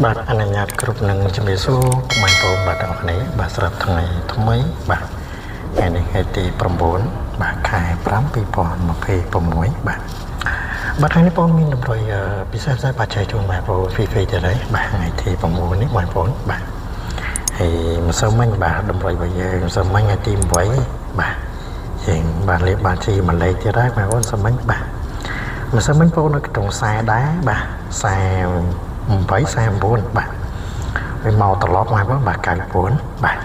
បាទអនុញ្ញាតគ្រប់នឹងជំរាបសួរបងប្អូនបាទទាំងអស់គ្នាបាទស្រាប់ថ្ងៃថ្មីបាទថ្ងៃនេះថ្ងៃទី9បាទខែ5 2026បាទថ្ងៃនេះបងមានតម្រុយពិសេសបាទចែកជូនបងប្អូនហ្វីទៅដែរបាទថ្ងៃទី9នេះបងប្អូនបាទហើយម្សិលមិញបាទតម្រុយរបស់យើងម្សិលមិញថ្ងៃទី8បាទយើងបានលេបបានជីមួយលេខទៀតហើយបងប្អូនសម្មិញបាទម្សិលមិញបងប្អូននៅក្នុងខ្សែដែរបាទខ្សែ8 49បាទវាមកត្រឡប់មកបងបាទ94បាទ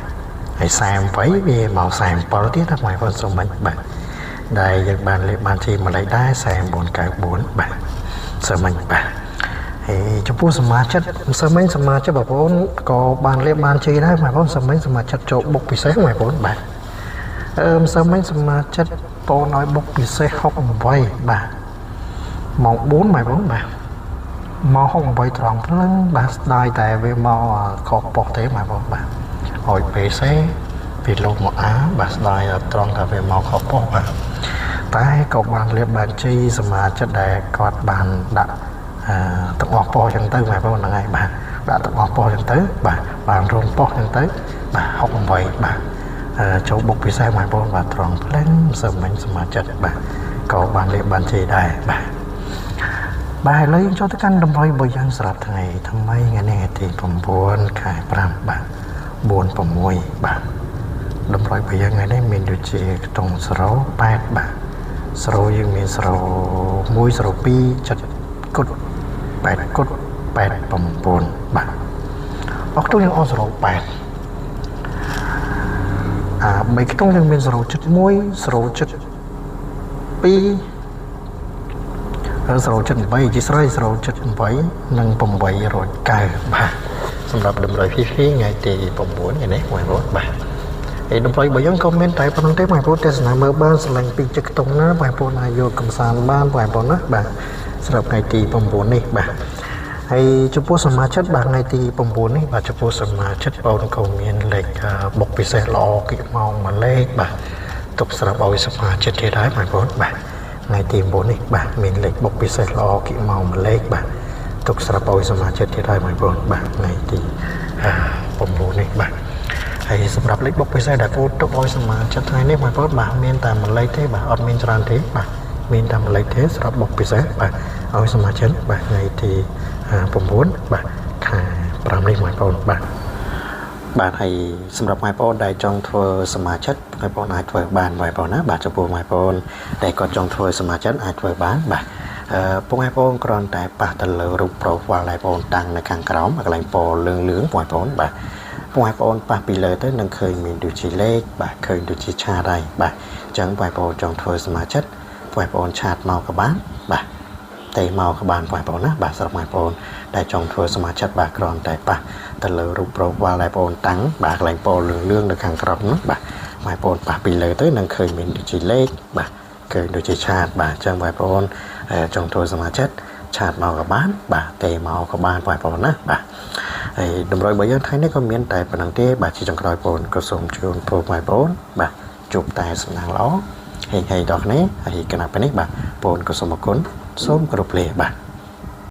ហើយ48វាមក47ទៀតណាបងប្អូនសូមមិញបាទដែលយើងបានលេខបានជីមួយលេខដែរ4994បាទសូមមិញបាទហើយចំពោះសមាជិកសូមមិញសមាជិកបងប្អូនក៏បានលេខបានជីដែរបងប្អូនសូមមិញសមាជិកចូលបុកពិសេសបងប្អូនបាទសូមមិញសមាជិកបងឲ្យបុកពិសេស68បាទម៉ោង4បងប្អូនបាទមក68ត្រង់ព្រឹងបាទស្ដាយតែវាមកខុសប៉ុសទេបងប្អូនបាទឲ្យពេសេពីលោកមកអាបាទស្ដាយត្រង់ថាវាមកខុសប៉ុសបាទតែក៏បានលៀបបានជីសមាជិកដែលគាត់បានដាក់ទាំងអស់ប៉ុសចឹងទៅបងប្អូនហ្នឹងហើយបាទដាក់ទាំងអស់ប៉ុសចឹងទៅបាទបានរួមប៉ុសចឹងទៅបាទ68បាទចូលបុកពិសេសបងប្អូនបាទត្រង់ភ្លែងសមិញសមាជិកបាទក៏បានលៀបបានជីដែរបាទបាទឥឡូវចូលទៅកាន់តម្រុយរបស់យើងសម្រាប់ថ្ងៃថ្មីថ្ងៃនេះទី9ខែ5បាទ46បាទតម្រុយរបស់យើងថ្ងៃនេះមានដូចជាខ្ទង់08បាទ0យើងមាន01 02 7គុត8គុត89បាទអស់ខ្ទង់យើងអស់083ខ្ទង់យើងមាន0.1 0.2 0.8ជាស្រ័យ 0.8 និង890បាទសម្រាប់តម្រុយហ្វីថ្ងៃទី9ថ្ងៃនេះបងប្អូនបាទហើយតម្រុយរបស់យើងក៏មានតែប៉ុណ្្នឹងទេបងប្អូនទស្សនាមើលបានស្រឡាញ់ពីចិត្តខ្ទង់ណាបងប្អូនអាចយកកំសាន្តបានបងប្អូនណាបាទសម្រាប់ថ្ងៃទី9នេះបាទហើយចំពោះសមាជិកបាទថ្ងៃទី9នេះបាទចំពោះសមាជិកបងក៏មានលេខបុកពិសេសល្អគិតម៉ោងមួយលេខបាទទុកស្រាប់ឲ្យសមាជិកទៀតហើយបងប្អូនបាទថ្ងៃទី9នេះបាទមានលេខបុកពិសេសល្អគិម៉ោងមួយលេខបាទទុកស្រាប់ឲ្យសមាជិកទៀតហើយបងប្អូនបាទថ្ងៃទី9នេះបាទហើយសម្រាប់លេខបុកពិសេសដែលគូទុកឲ្យសមាជិកថ្ងៃនេះបងប្អូនបាទមានតែមួយលេខទេបាទអត់មានច្រើនទេបាទមានតែមួយលេខទេសម្រាប់បុកពិសេសបាទឲ្យសមាជិកបាទថ្ងៃទី9បាទខែ5នេះបងប្អូនបាទហើយសម្រាប់បងប្អូនដែលចង់ធ្វើសមាជិកបងប្អូនអាចធ្វើបានបងប្អូនណាបាទចំពោះបងប្អូនដែលគាត់ចង់ធ្វើសមាជិកអាចធ្វើបានបាទបងប្អូនគ្រាន់តែប៉ះទៅលើរូប profile ដែលបងតាំងនៅខាងក្រោមកន្លែងពណ៌លឿងបងប្អូនបាទបងប្អូនប៉ះពីលើទៅនឹងឃើញមានដូចជាលេខបាទឃើញដូចជាឆាតហើយបាទអញ្ចឹងបងប្អូនចង់ធ្វើសមាជិកបងប្អូនឆាតមកក៏បានបាទតែមកក៏បានបងប្អូនណាបាទសម្រាប់បងប្អូនដែលចង់ធ្វើសមាជិកបាទគ្រាន់តែប៉ះទៅលើរូប profile ដែលបងតាំងបាទកន្លែងពណ៌លឿងនៅខាងក្រោមនោះបាទបងប្អូនប៉ះពីលើទៅនឹងឃើញមានដូចជាលេខបាទឃើញដូចជាឆាតបាទអញ្ចឹងបងប្អូនចង់ធ្វើសមាជិកឆាតមកក៏បានបាទទេមកក៏បានបងប្អូនណាបាទហើយតម្រុយរបស់យើងថ្ងៃនេះក៏មានតែប៉ុណ្្នឹងទេបាទជាចុងក្រោយបងប្អូនក៏សូមជូនពរបងប្អូនបាទជួបតែសំណាងល្អហេងហេងដល់គ្នាហើយកណាប់នេះបាទបងប្អូនក៏សូមអរគុណសូមគោរពលាបាទ